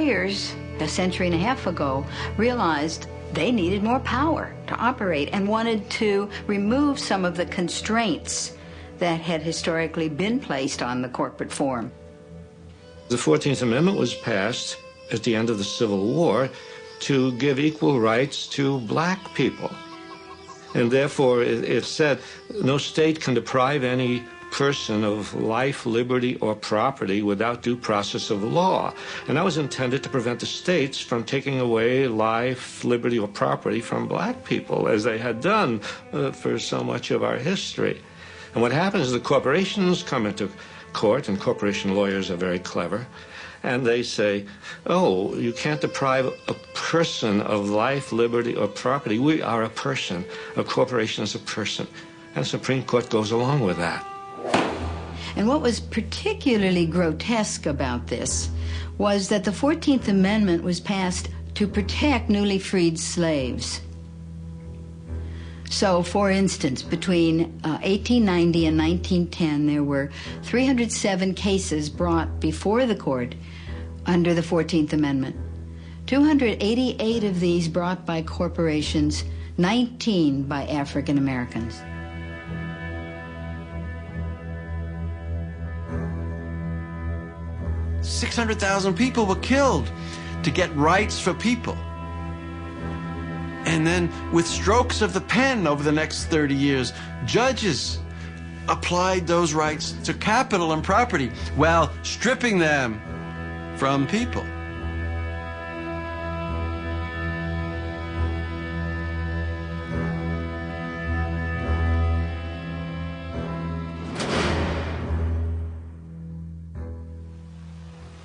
Lawyers, a century and a half ago, realized they needed more power to operate and wanted to remove some of the constraints that had historically been placed on the corporate form. The 14th Amendment was passed at the end of the Civil War to give equal rights to black people. And therefore, it said no state can deprive any person of life, liberty, or property without due process of law. And that was intended to prevent the states from taking away life, liberty, or property from black people, as they had done for so much of our history. And what happens is the corporations come into court, and corporation lawyers are very clever, and they say, oh, you can't deprive a person of life, liberty, or property. We are a person. A corporation is a person. And the Supreme Court goes along with that. And what was particularly grotesque about this was that the 14th Amendment was passed to protect newly freed slaves. So, for instance, between 1890 and 1910, there were 307 cases brought before the court under the 14th Amendment. 288 of these brought by corporations, 19 by African Americans. $600,000 people were killed to get rights for people. And then, with strokes of the pen over the next 30 years, judges applied those rights to capital and property while stripping them from people.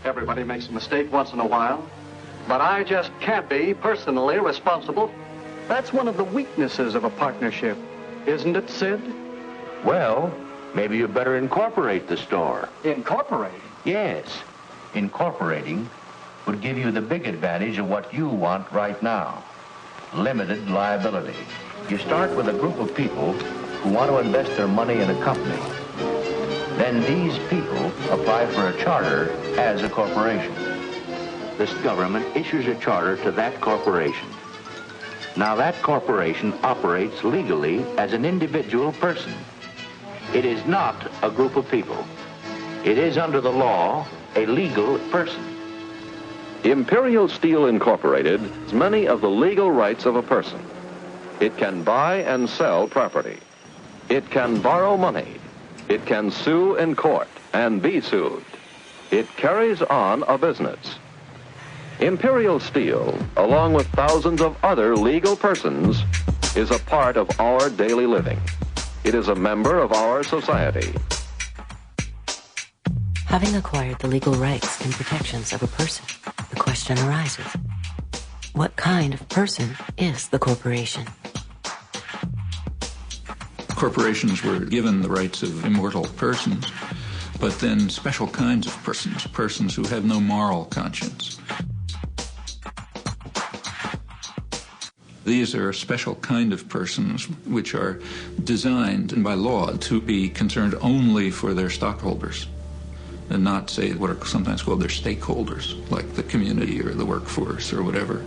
Everybody makes a mistake once in a while, but I just can't be personally responsible. That's one of the weaknesses of a partnership, isn't it, Sid? Well, maybe you better incorporate the store. Incorporate? Yes. Incorporating would give you the big advantage of what you want right now. Limited liability. You start with a group of people who want to invest their money in a company. Then these people apply for a charter as a corporation. This government issues a charter to that corporation. Now that corporation operates legally as an individual person. It is not a group of people. It is under the law a legal person. Imperial Steel Incorporated has many of the legal rights of a person. It can buy and sell property. It can borrow money. It can sue in court and be sued. It carries on a business. Imperial Steel, along with thousands of other legal persons, is a part of our daily living. It is a member of our society. Having acquired the legal rights and protections of a person, the question arises, what kind of person is the corporation? Corporations were given the rights of immortal persons, but then special kinds of persons, persons who have no moral conscience. These are a special kind of persons which are designed by law to be concerned only for their stockholders and not, say, what are sometimes called their stakeholders, like the community or the workforce or whatever.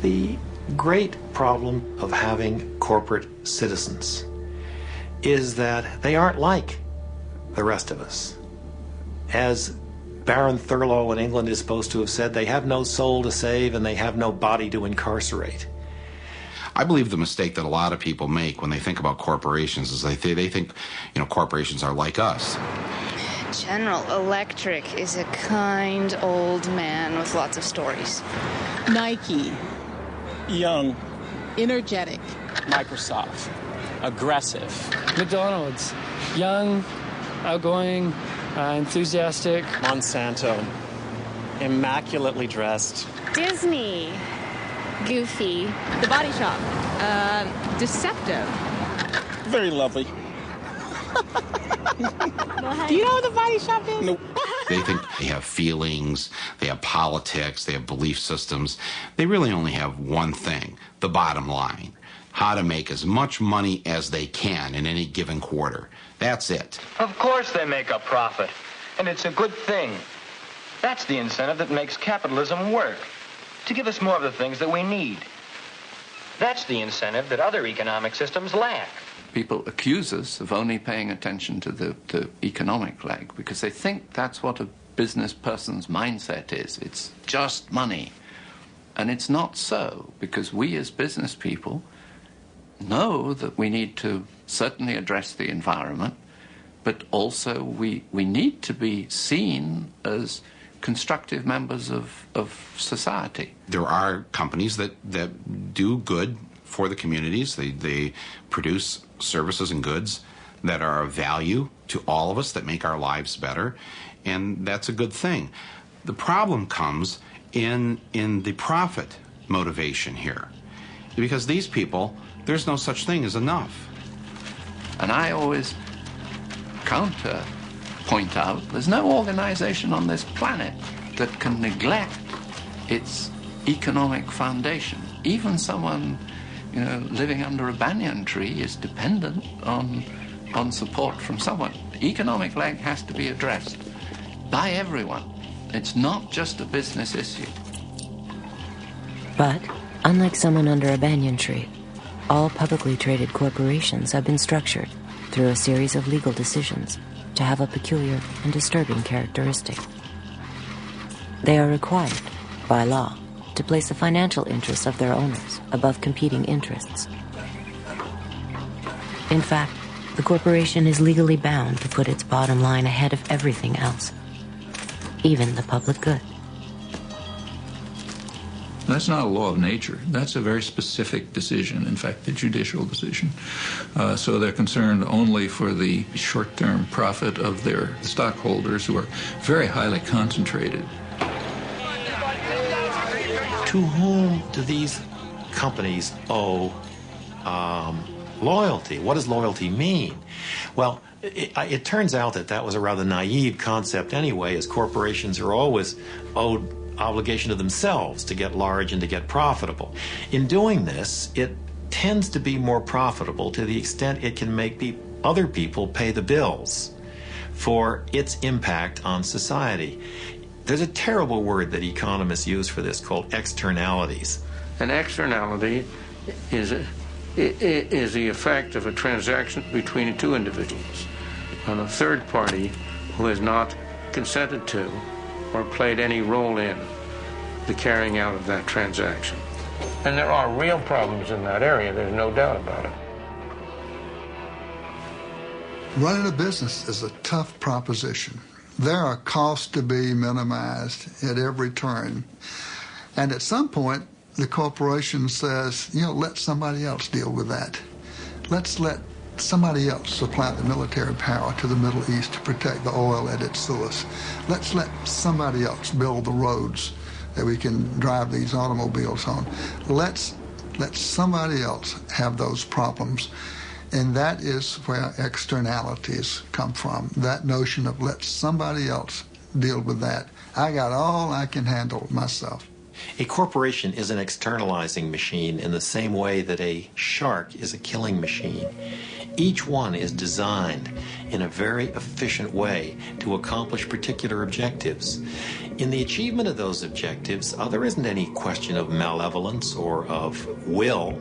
The great problem of having corporate citizens is that they aren't like the rest of us. As Baron Thurlow in England is supposed to have said, they have no soul to save and they have no body to incarcerate. I believe the mistake that a lot of people make when they think about corporations is they think, corporations are like us. General Electric is a kind old man with lots of stories. Nike, young, energetic. Microsoft, aggressive. McDonald's, young, outgoing, enthusiastic. Monsanto, immaculately dressed. Disney, goofy. The Body Shop, deceptive. Very lovely. Do you know what the Body Shop is? Nope. They think they have feelings, they have politics, they have belief systems. They really only have one thing, the bottom line. How to make as much money as they can in any given quarter. That's it. Of course they make a profit, and it's a good thing. That's the incentive that makes capitalism work, to give us more of the things that we need. That's the incentive that other economic systems lack. People accuse us of only paying attention to the economic leg because they think that's what a business person's mindset is. It's just money. And it's not so, because we as business people know that we need to certainly address the environment, but also we need to be seen as constructive members of society. There are companies that do good for the communities. They produce services and goods that are of value to all of us, that make our lives better, and that's a good thing. The problem comes in the profit motivation here, because these people, there's no such thing as enough. And I always point out there's no organization on this planet that can neglect its economic foundation. Even someone, living under a banyan tree is dependent on support from someone. The economic leg has to be addressed by everyone. It's not just a business issue. But, unlike someone under a banyan tree, all publicly traded corporations have been structured through a series of legal decisions to have a peculiar and disturbing characteristic. They are required, by law, to place the financial interests of their owners above competing interests. In fact, the corporation is legally bound to put its bottom line ahead of everything else, even the public good. That's not a law of nature. That's a very specific decision, in fact, a judicial decision. So they're concerned only for the short-term profit of their stockholders, who are very highly concentrated. To whom do these companies owe loyalty? What does loyalty mean? Well, it turns out that was a rather naive concept anyway, as corporations are always owed obligation to themselves to get large and to get profitable. In doing this, it tends to be more profitable to the extent it can make other people pay the bills for its impact on society. There's a terrible word that economists use for this called externalities. An externality is the effect of a transaction between two individuals on a third party who has not consented to or played any role in the carrying out of that transaction. And there are real problems in that area, there's no doubt about it. Running a business is a tough proposition. There are costs to be minimized at every turn. And at some point, the corporation says, let somebody else deal with that. Let's let somebody else supply the military power to the Middle East to protect the oil at its source. Let's let somebody else build the roads that we can drive these automobiles on. Let's let somebody else have those problems. And that is where externalities come from, that notion of let somebody else deal with that. I got all I can handle myself. A corporation is an externalizing machine in the same way that a shark is a killing machine. Each one is designed in a very efficient way to accomplish particular objectives. In the achievement of those objectives, there isn't any question of malevolence or of will.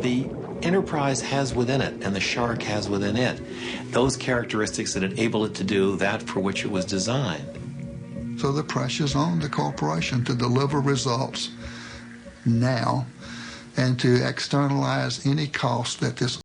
The enterprise has within it, and the shark has within it, those characteristics that enable it to do that for which it was designed. So the pressure's on the corporation to deliver results now and to externalize any cost that this